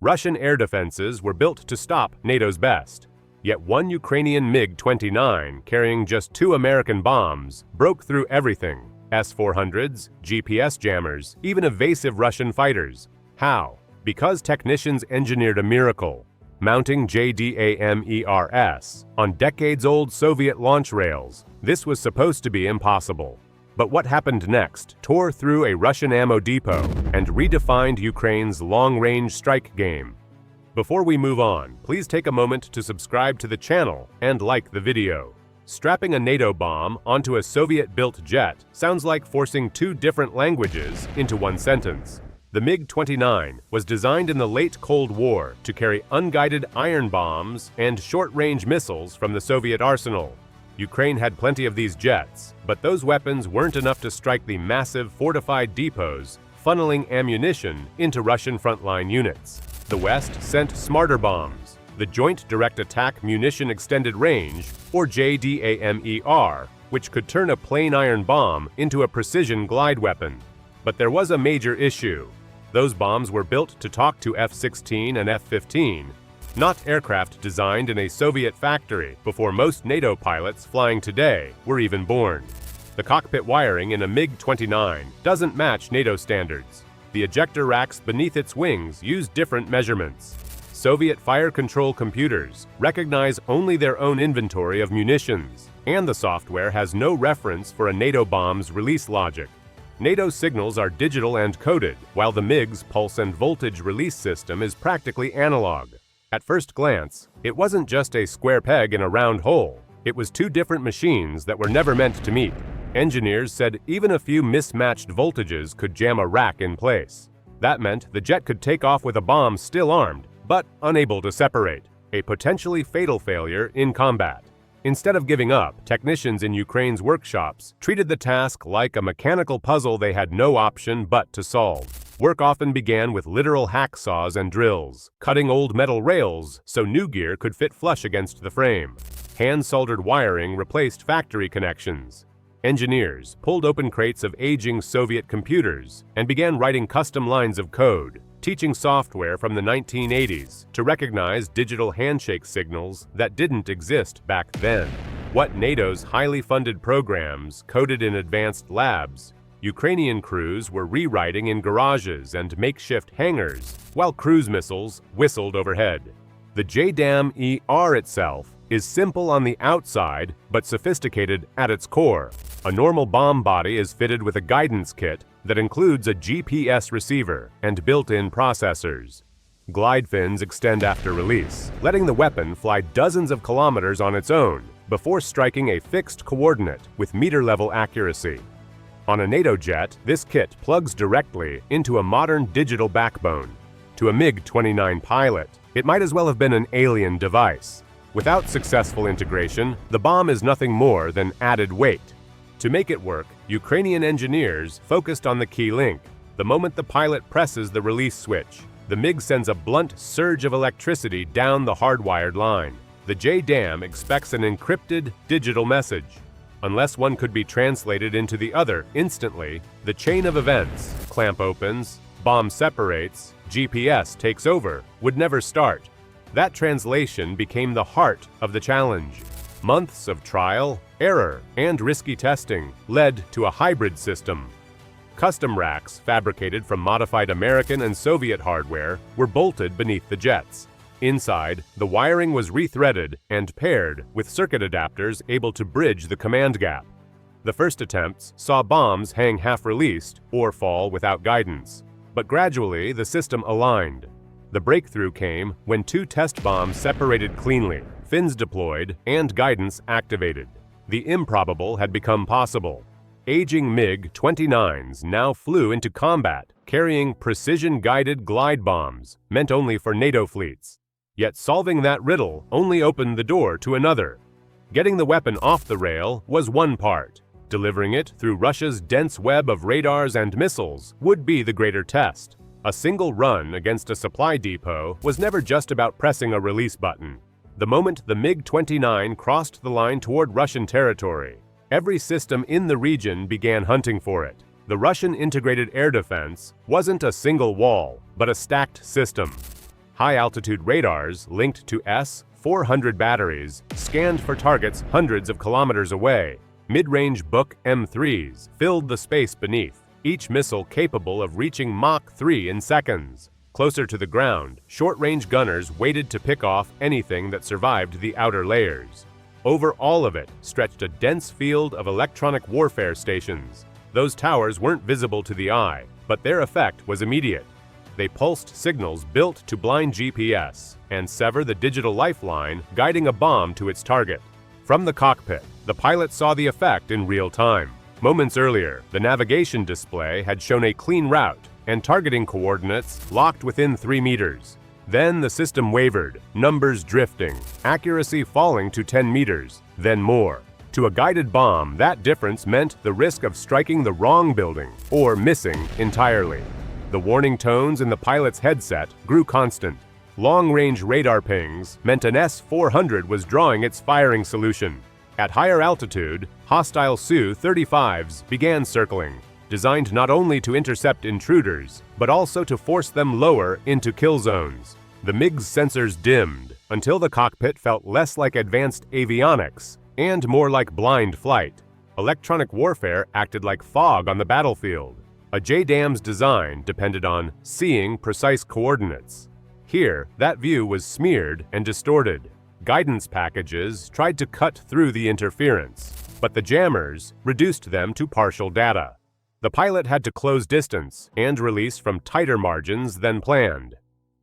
Russian air defenses were built to stop NATO's best. Yet one Ukrainian MiG-29, carrying just 2 American bombs, broke through everything: S-400s, GPS jammers, even evasive Russian fighters. How? Because technicians engineered a miracle, mounting JDAM-ERs on decades-old Soviet launch rails. This was supposed to be impossible. But what happened next tore through a Russian ammo depot and redefined Ukraine's long-range strike game. Before we move on, please take a moment to subscribe to the channel and like the video. Strapping a NATO bomb onto a Soviet-built jet sounds like forcing 2 different languages into one sentence. The MiG-29 was designed in the late Cold War to carry unguided iron bombs and short-range missiles from the Soviet arsenal. Ukraine had plenty of these jets, but those weapons weren't enough to strike the massive fortified depots, funneling ammunition into Russian frontline units. The West sent smarter bombs, the Joint Direct Attack Munition Extended Range, or JDAM-ER, which could turn a plain iron bomb into a precision glide weapon. But there was a major issue. Those bombs were built to talk to F-16 and F-15, not aircraft designed in a Soviet factory before most NATO pilots flying today were even born. The cockpit wiring in a MiG-29 doesn't match NATO standards. The ejector racks beneath its wings use different measurements. Soviet fire control computers recognize only their own inventory of munitions, and the software has no reference for a NATO bomb's release logic. NATO signals are digital and coded, while the MiG's pulse and voltage release system is practically analog. At first glance, it wasn't just a square peg in a round hole. It was 2 different machines that were never meant to meet. Engineers said even a few mismatched voltages could jam a rack in place. That meant the jet could take off with a bomb still armed, but unable to separate, a potentially fatal failure in combat. Instead of giving up, technicians in Ukraine's workshops treated the task like a mechanical puzzle they had no option but to solve. Work often began with literal hacksaws and drills, cutting old metal rails so new gear could fit flush against the frame. Hand-soldered wiring replaced factory connections. Engineers pulled open crates of aging Soviet computers and began writing custom lines of code, teaching software from the 1980s to recognize digital handshake signals that didn't exist back then. What NATO's highly funded programs coded in advanced labs, Ukrainian crews were rewriting in garages and makeshift hangars, while cruise missiles whistled overhead. The JDAM-ER itself is simple on the outside but sophisticated at its core. A normal bomb body is fitted with a guidance kit that includes a GPS receiver and built-in processors. Glide fins extend after release, letting the weapon fly dozens of kilometers on its own before striking a fixed coordinate with meter-level accuracy. On a NATO jet, this kit plugs directly into a modern digital backbone. To a MiG-29 pilot, it might as well have been an alien device. Without successful integration, the bomb is nothing more than added weight. To make it work, Ukrainian engineers focused on the key link. The moment the pilot presses the release switch, the MiG sends a blunt surge of electricity down the hardwired line. The JDAM expects an encrypted digital message. Unless one could be translated into the other instantly, the chain of events, clamp opens, bomb separates, GPS takes over, would never start. That translation became the heart of the challenge. Months of trial, error, and risky testing led to a hybrid system. Custom racks, fabricated from modified American and Soviet hardware, were bolted beneath the jets. Inside, the wiring was rethreaded and paired with circuit adapters able to bridge the command gap. The first attempts saw bombs hang half-released or fall without guidance, but gradually the system aligned. The breakthrough came when 2 test bombs separated cleanly, fins deployed, and guidance activated. The improbable had become possible. Aging MiG-29s now flew into combat, carrying precision-guided glide bombs, meant only for NATO fleets. Yet solving that riddle only opened the door to another. Getting the weapon off the rail was one part. Delivering it through Russia's dense web of radars and missiles would be the greater test. A single run against a supply depot was never just about pressing a release button. The moment the MiG-29 crossed the line toward Russian territory, every system in the region began hunting for it. The Russian integrated air defense wasn't a single wall, but a stacked system. High-altitude radars linked to S-400 batteries scanned for targets hundreds of kilometers away. Mid-range Buk M3s filled the space beneath, each missile capable of reaching Mach 3 in seconds. Closer to the ground, short-range gunners waited to pick off anything that survived the outer layers. Over all of it stretched a dense field of electronic warfare stations. Those towers weren't visible to the eye, but their effect was immediate. They pulsed signals built to blind GPS and sever the digital lifeline guiding a bomb to its target. From the cockpit, the pilot saw the effect in real time. Moments earlier, the navigation display had shown a clean route and targeting coordinates locked within 3 meters. Then the system wavered, numbers drifting, accuracy falling to 10 meters, then more. To a guided bomb, that difference meant the risk of striking the wrong building or missing entirely. The warning tones in the pilot's headset grew constant. Long-range radar pings meant an S-400 was drawing its firing solution. At higher altitude, hostile Su-35s began circling, designed not only to intercept intruders, but also to force them lower into kill zones. The MiG's sensors dimmed until the cockpit felt less like advanced avionics and more like blind flight. Electronic warfare acted like fog on the battlefield. A JDAM's design depended on seeing precise coordinates. Here, that view was smeared and distorted. Guidance packages tried to cut through the interference, but the jammers reduced them to partial data. The pilot had to close distance and release from tighter margins than planned.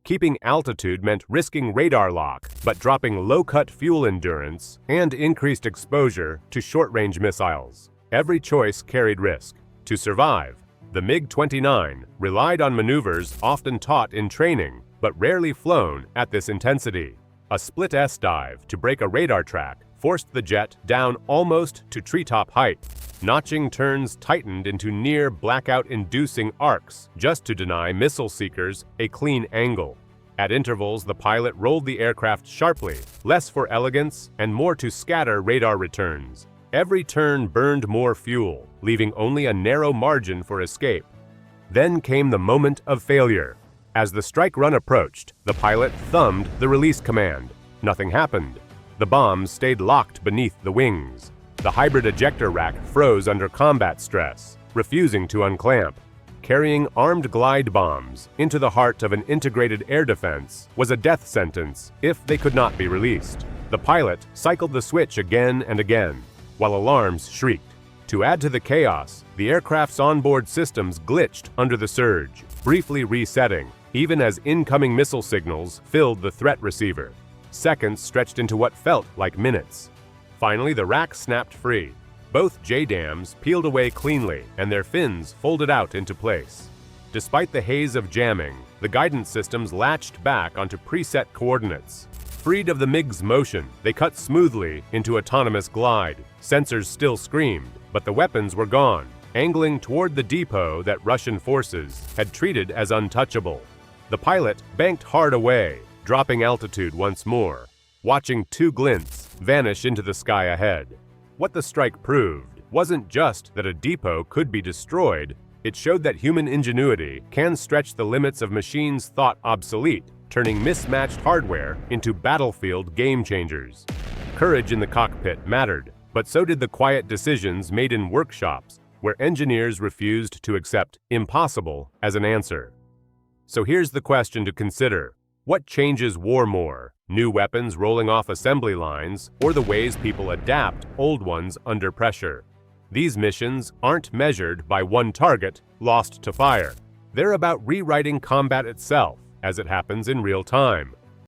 Keeping altitude meant risking radar lock, but dropping low-cut fuel endurance and increased exposure to short-range missiles. Every choice carried risk. To survive, the MiG-29 relied on maneuvers often taught in training, but rarely flown at this intensity. A split S-dive to break a radar track forced the jet down almost to treetop height. Notching turns tightened into near blackout-inducing arcs just to deny missile seekers a clean angle. At intervals, the pilot rolled the aircraft sharply, less for elegance and more to scatter radar returns. Every turn burned more fuel, leaving only a narrow margin for escape. Then came the moment of failure. As the strike run approached, the pilot thumbed the release command. Nothing happened. The bombs stayed locked beneath the wings. The hybrid ejector rack froze under combat stress, refusing to unclamp. Carrying armed glide bombs into the heart of an integrated air defense was a death sentence if they could not be released. The pilot cycled the switch again and again, while alarms shrieked. To add to the chaos, the aircraft's onboard systems glitched under the surge, briefly resetting, even as incoming missile signals filled the threat receiver. Seconds stretched into what felt like minutes. Finally, the rack snapped free. Both JDAMs peeled away cleanly, and their fins folded out into place. Despite the haze of jamming, the guidance systems latched back onto preset coordinates. Freed of the MiG's motion, they cut smoothly into autonomous glide. Sensors still screamed, but the weapons were gone, angling toward the depot that Russian forces had treated as untouchable. The pilot banked hard away, dropping altitude once more, watching two glints vanish into the sky ahead. What the strike proved wasn't just that a depot could be destroyed, it showed that human ingenuity can stretch the limits of machines thought obsolete, turning mismatched hardware into battlefield game-changers. Courage in the cockpit mattered, but so did the quiet decisions made in workshops where engineers refused to accept impossible as an answer. So here's the question to consider. What changes war more? New weapons rolling off assembly lines, or the ways people adapt old ones under pressure? These missions aren't measured by one target lost to fire. They're about rewriting combat itself as it happens in real time.